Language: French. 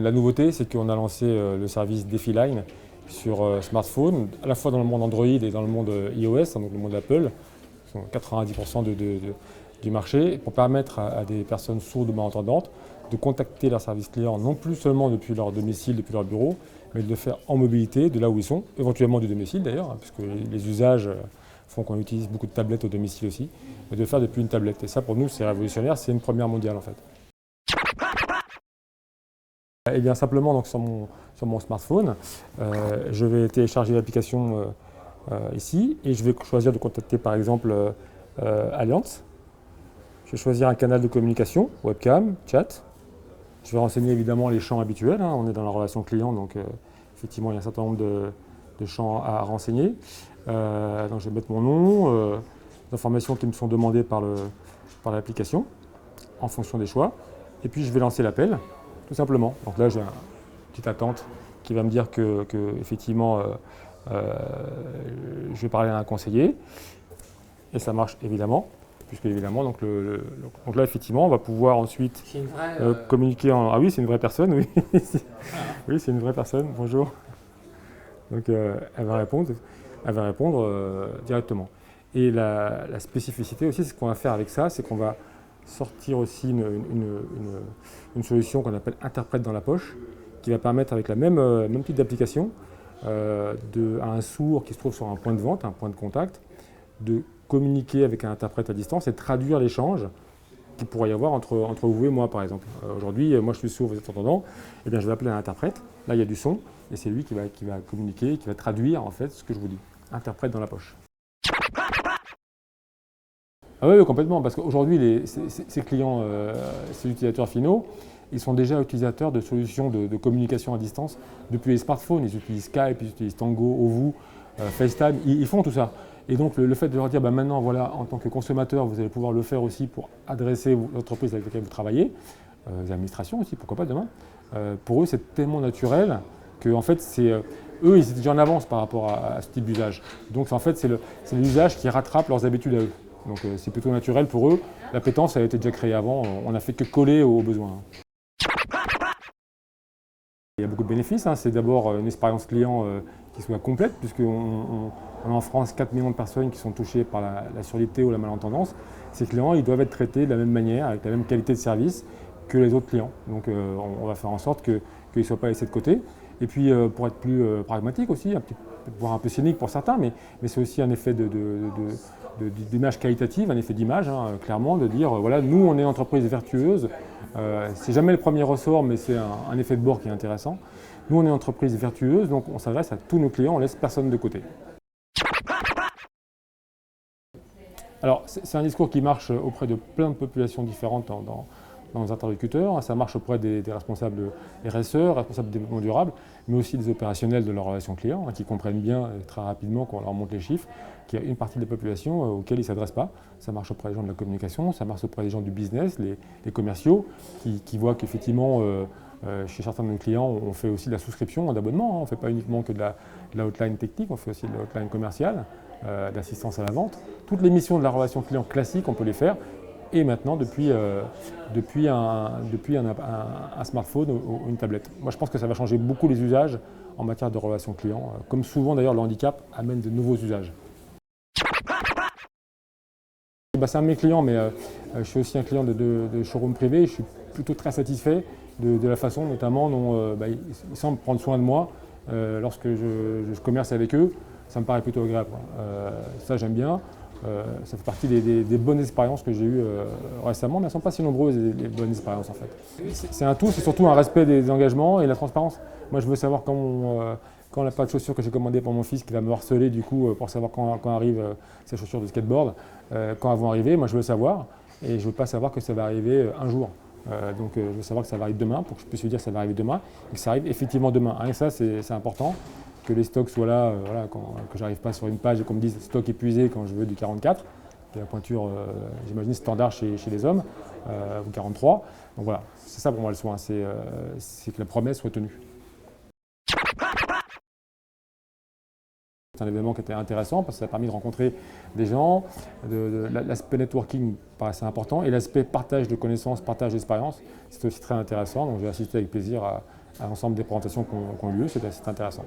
La nouveauté, c'est qu'on a lancé le service DefiLine sur smartphone, à la fois dans le monde Android et dans le monde iOS, donc le monde Apple, qui sont 90% du marché, pour permettre à des personnes sourdes ou malentendantes de contacter leur service client non plus seulement depuis leur domicile, depuis leur bureau, mais de le faire en mobilité, de là où ils sont, éventuellement du domicile d'ailleurs, puisque les usages font qu'on utilise beaucoup de tablettes au domicile aussi, mais de le faire depuis une tablette. Et ça, pour nous, c'est révolutionnaire, c'est une première mondiale en fait. Eh bien simplement donc, sur mon smartphone, je vais télécharger l'application ici et je vais choisir de contacter par exemple Allianz. Je vais choisir un canal de communication, webcam, chat. Je vais renseigner évidemment les champs habituels, hein. On est dans la relation client, donc effectivement il y a un certain nombre de champs à renseigner. Donc je vais mettre mon nom, les informations qui me sont demandées par l'application en fonction des choix. Et puis je vais lancer l'appel, tout simplement. Donc là j'ai une petite attente qui va me dire que effectivement je vais parler à un conseiller. Et ça marche évidemment. Puisque évidemment, donc là effectivement, on va pouvoir ensuite communiquer en... Ah oui, c'est une vraie personne, oui. Oui, c'est une vraie personne, bonjour. Donc elle va répondre directement. Et la spécificité aussi, c'est ce qu'on va faire avec ça, c'est qu'on va sortir aussi une solution qu'on appelle interprète dans la poche, qui va permettre avec la même type d'application à un sourd qui se trouve sur un point de vente, un point de contact, de communiquer avec un interprète à distance et traduire l'échange qu'il pourrait y avoir entre vous et moi, par exemple. Aujourd'hui, moi je suis sourd, vous êtes entendant, eh bien je vais appeler un interprète, là il y a du son, et c'est lui qui va communiquer, qui va traduire en fait ce que je vous dis. Interprète dans la poche. Ah oui, complètement, parce qu'aujourd'hui, ces clients, ces utilisateurs finaux, ils sont déjà utilisateurs de solutions de communication à distance depuis les smartphones. Ils utilisent Skype, ils utilisent Tango, Ovo, FaceTime, ils font tout ça. Et donc le fait de leur dire maintenant, voilà, en tant que consommateur, vous allez pouvoir le faire aussi pour adresser l'entreprise avec laquelle vous travaillez, les administrations aussi, pourquoi pas demain, pour eux c'est tellement naturel que en fait eux ils étaient déjà en avance par rapport à ce type d'usage. Donc en fait c'est l'usage qui rattrape leurs habitudes à eux. Donc c'est plutôt naturel pour eux. L'appétence a été déjà créée avant, on n'a fait que coller aux besoins. Il y a beaucoup de bénéfices, hein. C'est d'abord une expérience client qui soit complète, puisqu'on a en France 4 millions de personnes qui sont touchées par la surdité ou la malentendance. Ces clients, ils doivent être traités de la même manière, avec la même qualité de service que les autres clients. Donc on va faire en sorte qu'ils ne soient pas laissés de côté. Et puis pour être plus pragmatique aussi, voire un peu cynique pour certains, mais c'est aussi un effet d'image qualitative, un effet d'image, hein, clairement, de dire voilà, nous on est une entreprise vertueuse. C'est jamais le premier ressort, mais c'est un effet de bord qui est intéressant. Nous on est une entreprise vertueuse, donc on s'adresse à tous nos clients, on laisse personne de côté. Alors c'est un discours qui marche auprès de plein de populations différentes dans les interlocuteurs. Ça marche auprès des responsables RSE, responsables de développement durable, mais aussi des opérationnels de leur relation client, hein, qui comprennent bien très rapidement quand on leur montre les chiffres qu'il y a une partie des populations auxquelles ils ne s'adressent pas. Ça marche auprès des gens de la communication, ça marche auprès des gens du business, les commerciaux, qui voient qu'effectivement, chez certains de nos clients, on fait aussi de la souscription d'abonnement, hein. On ne fait pas uniquement que de la hotline technique, on fait aussi de la hotline commerciale, d'assistance à la vente. Toutes les missions de la relation client classique, on peut les faire. Et maintenant, depuis un smartphone ou une tablette. Moi, je pense que ça va changer beaucoup les usages en matière de relations clients. Comme souvent, d'ailleurs, le handicap amène de nouveaux usages. C'est un de mes clients, mais je suis aussi un client de showroom privé. Je suis plutôt très satisfait de la façon, notamment, dont ils semblent prendre soin de moi lorsque je commerce avec eux. Ça me paraît plutôt agréable. Ça, j'aime bien. Ça fait partie des bonnes expériences que j'ai eues récemment, mais elles ne sont pas si nombreuses, les bonnes expériences en fait. C'est un tout, c'est surtout un respect des engagements et la transparence. Moi, je veux savoir quand la paire de chaussures que j'ai commandée pour mon fils, qui va me harceler du coup pour savoir quand arrivent ces chaussures de skateboard, quand elles vont arriver, moi je veux savoir, et je ne veux pas savoir que ça va arriver un jour. Donc je veux savoir que ça va arriver demain, pour que je puisse lui dire que ça va arriver demain, et que ça arrive effectivement demain. Rien que ça, c'est important. Que les stocks soient là, que j'arrive pas sur une page et qu'on me dise stock épuisé quand je veux du 44, qui est la pointure, j'imagine, standard chez les hommes, ou 43. Donc voilà, c'est ça pour moi le soin, c'est que la promesse soit tenue. C'est un événement qui était intéressant parce que ça a permis de rencontrer des gens, l'aspect networking paraissait important et l'aspect partage de connaissances, partage d'expériences, c'était aussi très intéressant. Donc j'ai assisté avec plaisir à l'ensemble des présentations qui ont lieu, c'est intéressant.